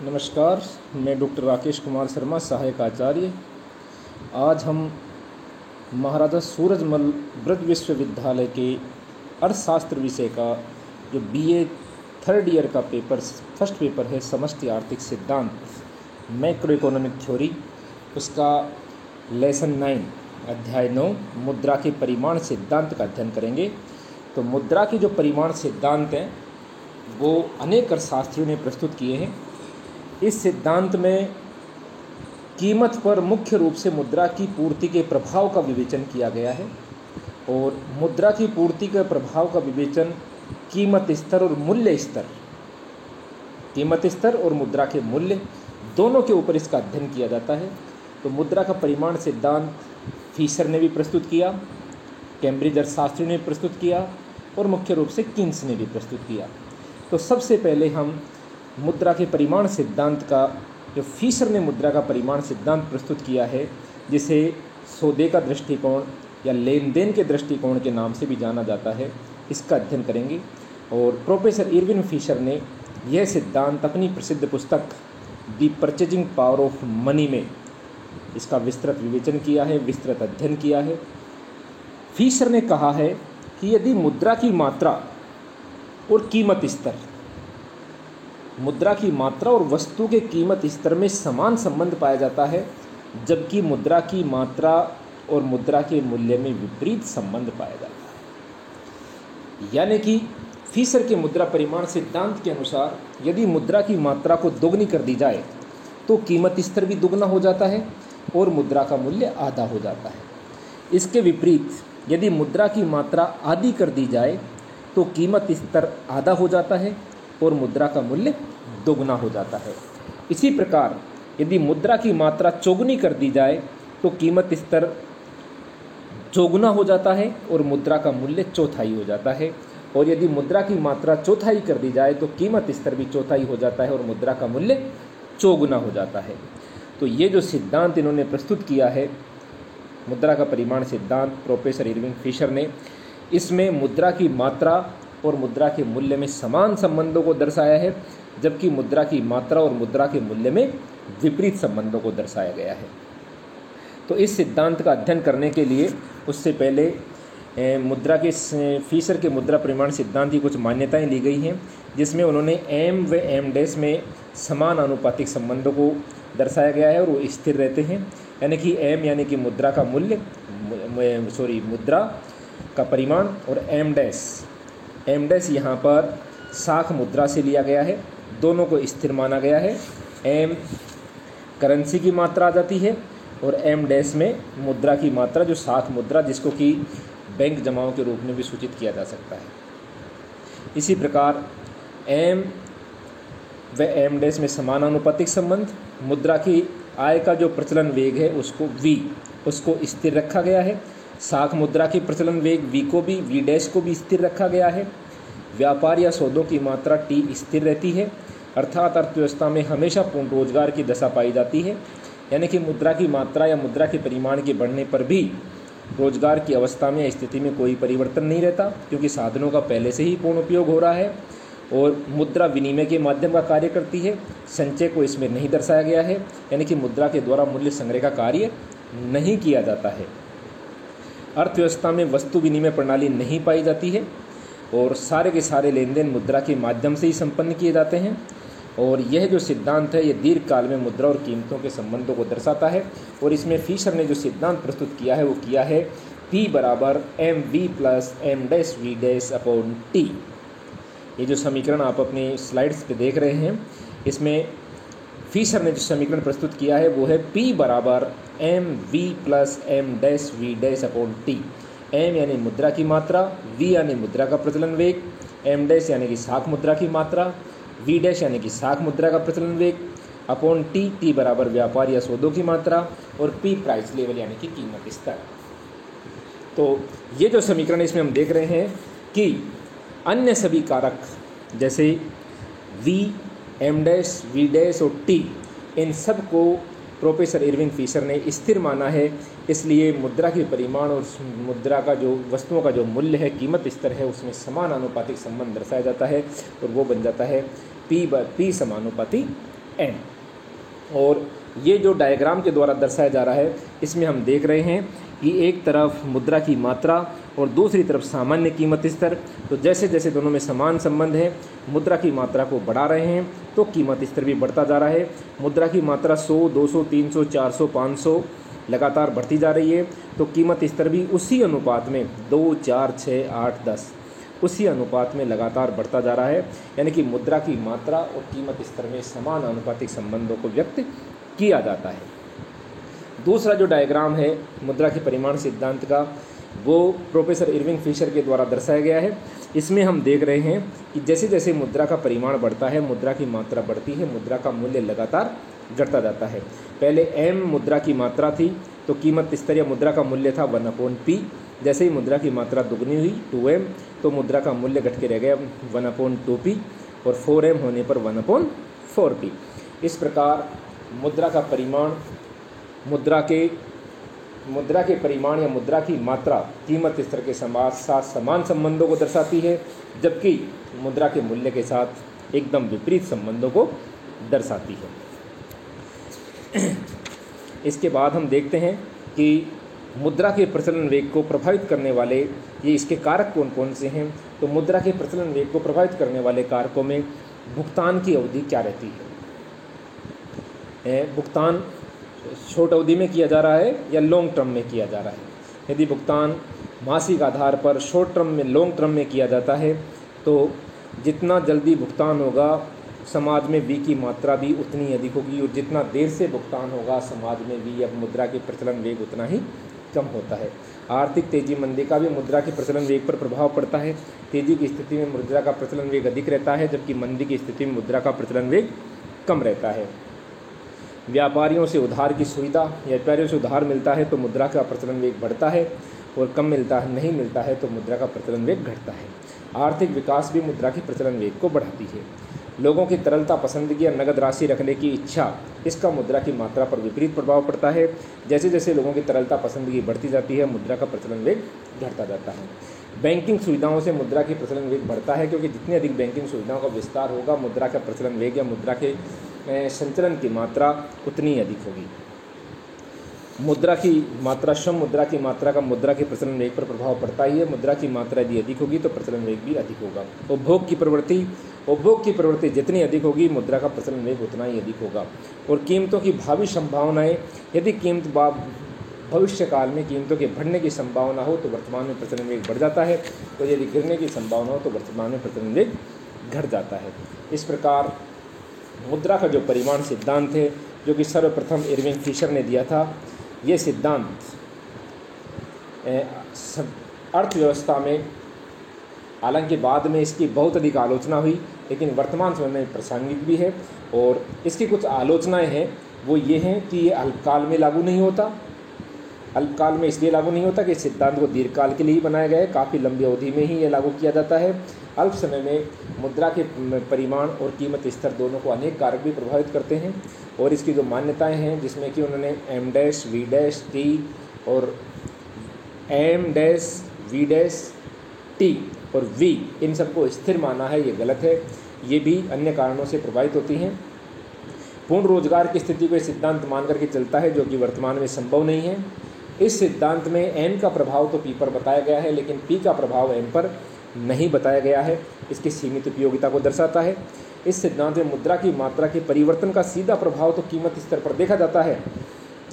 नमस्कार, मैं डॉक्टर राकेश कुमार शर्मा, सहायक आचार्य। आज हम महाराजा सूरजमल ब्रज विश्वविद्यालय के अर्थशास्त्र विषय का जो बीए थर्ड ईयर का फर्स्ट पेपर है, समष्टि आर्थिक सिद्धांत, मैक्रो इकोनॉमिक थ्योरी, उसका लेसन 9 अध्याय 9 मुद्रा के परिमाण सिद्धांत का अध्ययन करेंगे। तो मुद्रा के जो परिमाण सिद्धांत हैं वो अनेक अर्थशास्त्रियों ने प्रस्तुत किए हैं। इस सिद्धांत में कीमत पर मुख्य रूप से मुद्रा की पूर्ति के प्रभाव का विवेचन किया गया है और मुद्रा की पूर्ति के प्रभाव का विवेचन कीमत स्तर और मुद्रा के मूल्य दोनों के ऊपर इसका अध्ययन किया जाता है। तो मुद्रा का परिमाण सिद्धांत फीसर ने भी प्रस्तुत किया, कैम्ब्रिज अर्थशास्त्री ने प्रस्तुत किया और मुख्य रूप से कीन्स ने भी प्रस्तुत किया। तो सबसे पहले हम मुद्रा के परिमाण सिद्धांत का, जो फीसर ने मुद्रा का परिमाण सिद्धांत प्रस्तुत किया है, जिसे सौदे का दृष्टिकोण या लेन देन के दृष्टिकोण के नाम से भी जाना जाता है, इसका अध्ययन करेंगे। और प्रोफेसर इरविन फिशर ने यह सिद्धांत अपनी प्रसिद्ध पुस्तक the purchasing power of money में इसका विस्तृत विवेचन किया है, विस्तृत अध्ययन किया है। फिशर ने कहा है कि यदि मुद्रा की मात्रा और कीमत स्तर, मुद्रा की मात्रा और वस्तु के कीमत स्तर में समान संबंध पाया जाता है, जबकि मुद्रा की मात्रा और मुद्रा के मूल्य में विपरीत संबंध पाया जाता है। यानी कि फीसर के मुद्रा परिमाण सिद्धांत के अनुसार यदि मुद्रा की मात्रा को दोगुनी कर दी जाए तो कीमत स्तर भी दुगना हो जाता है और मुद्रा का मूल्य आधा हो जाता है। इसके विपरीत यदि मुद्रा की मात्रा आधी कर दी जाए तो कीमत स्तर आधा हो जाता है और मुद्रा का मूल्य दोगुना हो जाता है। इसी प्रकार यदि मुद्रा की मात्रा चौगुनी कर दी जाए तो कीमत स्तर चौगुना हो जाता है और मुद्रा का मूल्य चौथाई हो जाता है। और यदि मुद्रा की मात्रा चौथाई कर दी जाए तो कीमत स्तर भी चौथाई हो जाता है और मुद्रा का मूल्य चौगुना हो जाता है। तो ये जो सिद्धांत इन्होंने प्रस्तुत किया है, मुद्रा का परिमाण सिद्धांत, प्रोफेसर इरविन फिशर ने, इसमें मुद्रा की मात्रा और मुद्रा के मूल्य में समान संबंधों को दर्शाया है, जबकि मुद्रा की मात्रा और मुद्रा के मूल्य में विपरीत संबंधों को दर्शाया गया है। तो इस सिद्धांत का अध्ययन करने के लिए उससे पहले मुद्रा के फीसर के मुद्रा परिमाण सिद्धांत की कुछ मान्यताएं ली गई हैं, जिसमें उन्होंने एम व एम डैश में समान आनुपातिक संबंधों को दर्शाया गया है और वो स्थिर रहते हैं। यानी कि एम यानी कि मुद्रा का मूल्य, मुद्रा का परिमाण, और एम डैश यहाँ पर साख मुद्रा से लिया गया है, दोनों को स्थिर माना गया है। एम करेंसी की मात्रा आ जाती है और एम डैश में मुद्रा की मात्रा, जो साख मुद्रा, जिसको कि बैंक जमाओं के रूप में भी सूचित किया जा सकता है। इसी प्रकार एम व एम डैश में समानुपातिक संबंध, मुद्रा की आय का जो प्रचलन वेग है उसको स्थिर रखा गया है। साख मुद्रा के प्रचलन वेग वी डैश को भी स्थिर रखा गया है। व्यापार या सौदों की मात्रा टी स्थिर रहती है, अर्थात अर्थव्यवस्था में हमेशा पूर्ण रोजगार की दशा पाई जाती है। यानी कि मुद्रा की मात्रा या मुद्रा के परिमाण के बढ़ने पर भी रोजगार की अवस्था में या स्थिति में कोई परिवर्तन नहीं रहता, क्योंकि साधनों का पहले से ही पूर्ण उपयोग हो रहा है। और मुद्रा विनिमय के माध्यम का कार्य करती है, संचय को इसमें नहीं दर्शाया गया है। यानी कि मुद्रा के द्वारा मूल्य संग्रह का कार्य नहीं किया जाता है। अर्थव्यवस्था में वस्तु विनिमय प्रणाली नहीं पाई जाती है और सारे के सारे लेन देन मुद्रा के माध्यम से ही संपन्न किए जाते हैं। और यह जो सिद्धांत है, ये दीर्घ काल में मुद्रा और कीमतों के संबंधों को दर्शाता है। और इसमें फिशर ने जो सिद्धांत प्रस्तुत किया है वो किया है P बराबर mv plus m dash v dash upon t। ये जो समीकरण आप अपनी स्लाइड्स पे देख रहे हैं, इसमें फिशर ने जो समीकरण प्रस्तुत किया है वो है P बराबर mv plus m dash v dash upon t। m यानी मुद्रा की मात्रा, v यानी मुद्रा का प्रचलन वेग, m डैश यानी कि साख मुद्रा की मात्रा, v डैश यानी कि साख मुद्रा का प्रचलन वेग, अपॉन t बराबर व्यापार या सौदों की मात्रा, और p प्राइस लेवल यानी कि कीमत स्तर। तो ये जो समीकरण इसमें हम देख रहे हैं कि अन्य सभी कारक जैसे v, m dash, v dash और t, इन सब को प्रोफेसर इरविन फिशर ने स्थिर माना है। इसलिए मुद्रा के परिमाण और मुद्रा का जो वस्तुओं का जो मूल्य है, कीमत स्तर है, उसमें समान आनुपातिक संबंध दर्शाया जाता है और वो बन जाता है P समानुपाती एम। और ये जो डायग्राम के द्वारा दर्शाया जा रहा है, इसमें हम देख रहे हैं कि एक तरफ मुद्रा की मात्रा और दूसरी तरफ सामान्य कीमत स्तर। तो जैसे जैसे दोनों में समान संबंध है, मुद्रा की मात्रा को बढ़ा रहे हैं तो कीमत स्तर भी बढ़ता जा रहा है। मुद्रा की मात्रा 100, 200, 300, 400, 500 लगातार बढ़ती जा रही है, तो कीमत स्तर भी उसी अनुपात में 2, 4, 6, 8, 10 उसी अनुपात में लगातार बढ़ता जा रहा है। यानी कि मुद्रा की मात्रा और कीमत स्तर में समान आनुपातिक संबंधों को व्यक्त किया जाता है। दूसरा जो डायग्राम है मुद्रा के परिमाण सिद्धांत का, वो प्रोफेसर इरविंग फिशर के द्वारा दर्शाया गया है। इसमें हम देख रहे हैं कि जैसे जैसे मुद्रा का परिमाण बढ़ता है, मुद्रा की मात्रा बढ़ती है, मुद्रा का मूल्य लगातार घटता जाता है। पहले m मुद्रा की मात्रा थी तो कीमत स्तर या मुद्रा का मूल्य था 1/p। जैसे ही मुद्रा की मात्रा दुगनी हुई 2m, तो मुद्रा का मूल्य घट के रह गया 1/2p, और 4m होने पर 1/4p। इस प्रकार मुद्रा का परिमाण मुद्रा के परिमाण या मुद्रा की मात्रा कीमत स्तर के साथ समान संबंधों को दर्शाती है, जबकि मुद्रा के मूल्य के साथ एकदम विपरीत संबंधों को दर्शाती है। इसके बाद हम देखते हैं कि मुद्रा के प्रचलन वेग को प्रभावित करने वाले ये इसके कारक कौन कौन से हैं। तो मुद्रा के प्रचलन वेग को प्रभावित करने वाले कारकों में भुगतान की अवधि क्या रहती है। भुगतान शॉर्ट अवधि में किया जा रहा है या लॉन्ग टर्म में किया जा रहा है। यदि भुगतान मासिक आधार पर शॉर्ट टर्म में लॉन्ग टर्म में किया जाता है तो जितना जल्दी भुगतान होगा समाज में वी की मात्रा भी उतनी अधिक होगी, और जितना देर से भुगतान होगा समाज में वी या मुद्रा के प्रचलन वेग उतना ही कम होता है। आर्थिक तेजी मंदी का भी मुद्रा के प्रचलन वेग पर प्रभाव पड़ता है। तेजी की स्थिति में मुद्रा का प्रचलन वेग अधिक रहता है, जबकि मंदी की स्थिति में मुद्रा का प्रचलन वेग कम रहता है। व्यापारियों से उधार की सुविधा या व्यापारियों से उधार मिलता है तो मुद्रा का प्रचलन वेग बढ़ता है, और कम नहीं मिलता है तो मुद्रा का प्रचलन वेग घटता है। आर्थिक विकास भी मुद्रा के प्रचलन वेग को बढ़ाती है। लोगों की तरलता पसंदगी या नगद राशि रखने की इच्छा, इसका मुद्रा की मात्रा पर विपरीत प्रभाव पड़ता है। जैसे जैसे लोगों की तरलता पसंदगी बढ़ती जाती है, मुद्रा का प्रचलन वेग घटता जाता है। बैंकिंग सुविधाओं से मुद्रा की प्रचलन वेग बढ़ता है, क्योंकि जितनी अधिक बैंकिंग सुविधाओं का विस्तार होगा, मुद्रा का प्रचलन वेग या मुद्रा के संचलन की मात्रा उतनी अधिक होगी। मुद्रा की मात्रा श्रम मुद्रा की मात्रा का मुद्रा के प्रचलन वेग पर प्रभाव पड़ता ही है। मुद्रा की मात्रा यदि अधिक होगी तो प्रचलन वेग भी अधिक होगा। उपभोग की प्रवृत्ति जितनी अधिक होगी, मुद्रा का प्रचलन वेग उतना ही अधिक होगा। और कीमतों की भावी संभावनाएं, यदि भविष्य काल में कीमतों के बढ़ने की संभावना हो तो वर्तमान में प्रचलन वेग बढ़ जाता है, और यदि गिरने की संभावना हो तो वर्तमान में प्रचलन वेग घट जाता है। इस प्रकार मुद्रा का जो परिमाण सिद्धांत है, जो कि सर्वप्रथम इरविंग फिशर ने दिया था, ये सिद्धांत अर्थव्यवस्था में, हालांकि बाद में इसकी बहुत अधिक आलोचना हुई, लेकिन वर्तमान समय में प्रासंगिक भी है। और इसकी कुछ आलोचनाएं हैं, वो ये हैं कि ये अल्पकाल में लागू नहीं होता। अल्पकाल में इसलिए लागू नहीं होता कि इस सिद्धांत को दीर्घकाल के लिए ही बनाया गया है, काफ़ी लंबी अवधि में ही ये लागू किया जाता है। अल्प समय में मुद्रा के परिमाण और कीमत स्तर दोनों को अनेक कारक भी प्रभावित करते हैं। और इसकी जो मान्यताएं हैं, जिसमें कि उन्होंने M dash V dash T और M dash V dash T और V, इन सबको स्थिर माना है, ये गलत है। ये भी अन्य कारणों से प्रभावित होती हैं। पूर्ण रोजगार की स्थिति को सिद्धांत मान करके चलता है, जो कि वर्तमान में संभव नहीं है। इस सिद्धांत में M का प्रभाव तो P पर बताया गया है, लेकिन P का प्रभाव M पर नहीं बताया गया है। इसकी सीमित उपयोगिता को दर्शाता है। इस सिद्धांत में मुद्रा की मात्रा के परिवर्तन का सीधा प्रभाव तो कीमत स्तर पर देखा जाता है,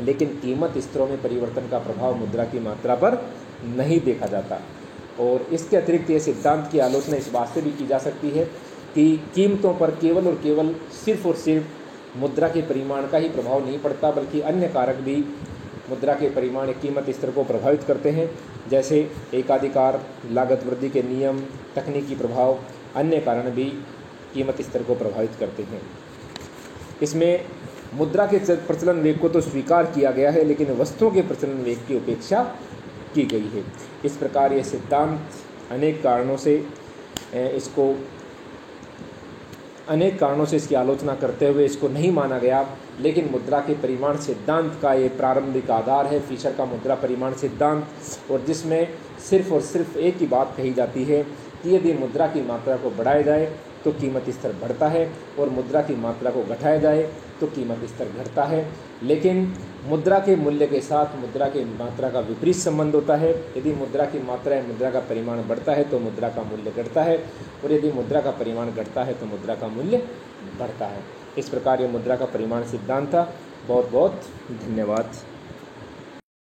लेकिन कीमत स्तरों में परिवर्तन का प्रभाव मुद्रा की मात्रा पर नहीं देखा जाता। और इसके अतिरिक्त ये सिद्धांत की आलोचना इस बात से भी की जा सकती है कि कीमतों पर केवल और केवल सिर्फ और सिर्फ मुद्रा के परिमाण का ही प्रभाव नहीं पड़ता, बल्कि अन्य कारक भी मुद्रा के परिमाण या कीमत स्तर को प्रभावित करते हैं, जैसे एकाधिकार, लागत वृद्धि के नियम, तकनीकी प्रभाव, अन्य कारण भी कीमत स्तर को प्रभावित करते हैं। इसमें मुद्रा के प्रचलन वेग को तो स्वीकार किया गया है, लेकिन वस्तुओं के प्रचलन वेग की उपेक्षा की गई है। इस प्रकार ये सिद्धांत अनेक कारणों से इसकी आलोचना करते हुए इसको नहीं माना गया, लेकिन मुद्रा के परिमाण सिद्धांत का ये प्रारंभिक आधार है, फिशर का मुद्रा परिमाण सिद्धांत, और जिसमें सिर्फ और सिर्फ एक ही बात कही जाती है कि यदि मुद्रा की मात्रा को बढ़ाया जाए तो कीमत स्तर बढ़ता है, और मुद्रा की मात्रा को घटाया जाए तो कीमत स्तर घटता है। लेकिन मुद्रा के मूल्य के साथ मुद्रा की मात्रा का विपरीत संबंध होता है। यदि मुद्रा की मात्रा या मुद्रा का परिमाण बढ़ता है तो मुद्रा का मूल्य घटता है, और यदि मुद्रा का परिमाण घटता है तो मुद्रा का मूल्य बढ़ता है। इस प्रकार ये मुद्रा का परिमाण सिद्धांत था। बहुत बहुत धन्यवाद।